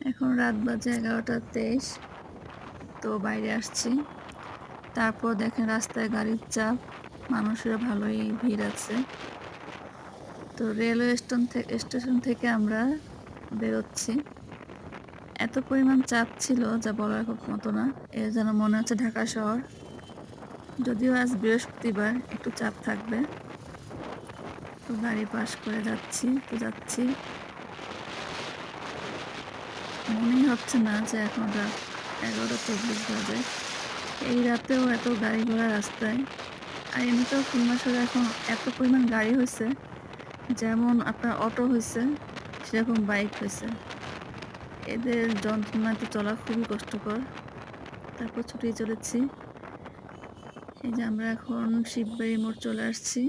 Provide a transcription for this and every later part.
এখন রাত বাজে 11:23। তো বাইরে আসছি। তারপর দেখেন রাস্তায় গাড়ির চাপ, মানুষের ভালোই ভিড় আছে। তো রেলওয়ে স্টেশন থেকে আমরা বেরোচ্ছি। এত পরিমাণ চাপ ছিল যা বলার মতো না। যেন মনে হচ্ছে ঢাকা শহর। যদিও আজ বৃহস্পতিবার একটু চাপ থাকবে। তো গাড়ি পাস করে যাচ্ছি। মনেই হচ্ছে না যে এখন রাত 11:24 বাজে। এই রাতেও এত গাড়ি ঘোড়া রাস্তায়। আর এমনিতেও খুলনা শহরে এখন এত পরিমাণ গাড়ি হইছে, যেমন আপনার অটো হইছে, সেরকম বাইক হইছে। এদের যন্ত্রণাতে চলা খুবই কষ্টকর। তারপর ছুটেই চলেছি। এই যে আমরা এখন শিববাড়ি মোড় চলে আসছি।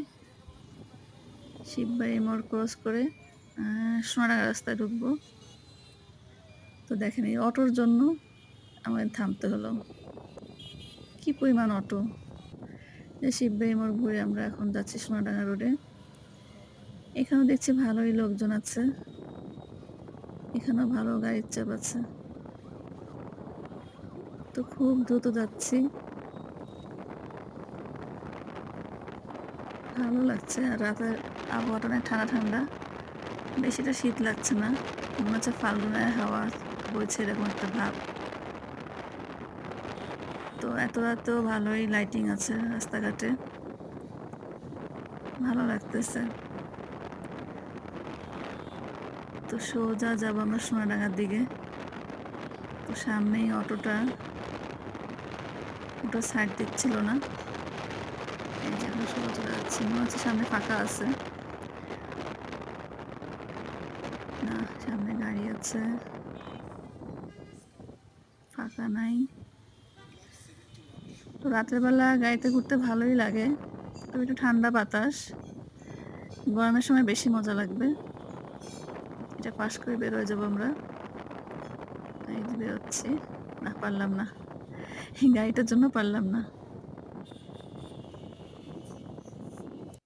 শিববাড়ি মোড় ক্রস করে সোনাডাঙ্গা রাস্তায় ঢুকবো। তো দেখেন এই অটোর জন্য আমাদের থামতে হলো। কি পরিমাণ অটো! যে শিববাড়ি মোড় ঘুরে আমরা এখন যাচ্ছি সোনাডাঙ্গা রোডে। এখানেও দেখছি ভালোই লোকজন আছে। এখানেও ভালো গাড়ির চাপ আছে। তো খুব দ্রুত যাচ্ছি। ভালো লাগছে। আর রাতের আবহাওয়াটা অনেক ঠান্ডা ঠান্ডা। বেশিটা শীত লাগছে না। মনে হচ্ছে ফাল্গুনের হাওয়া বইছে, এরকম একটা ভাব। তো এত রাতেও ভালোই লাইটিং আছে রাস্তাঘাটে। ভালো লাগতেছে। তো সোজা যাবো আমরা সোনাডাঙ্গার দিকে। তো সামনেই অটোটা সাইড দিচ্ছিল না। এই যে এখন সোজা চলে যাচ্ছি। মনে হচ্ছে সামনে ফাঁকা আছে। না, সামনে গাড়ি আছে, ফাঁকা নাই। তো রাতের বেলা গাড়িতে ঘুরতে ভালোই লাগে, তবে একটু ঠান্ডা বাতাস। গরমের সময় বেশি মজা লাগবে। এটা পাশ করে বের হয়ে যাবো আমরা। এই যে বেরোচ্ছি। না, পারলাম না, এই গাড়িটার জন্য পারলাম না।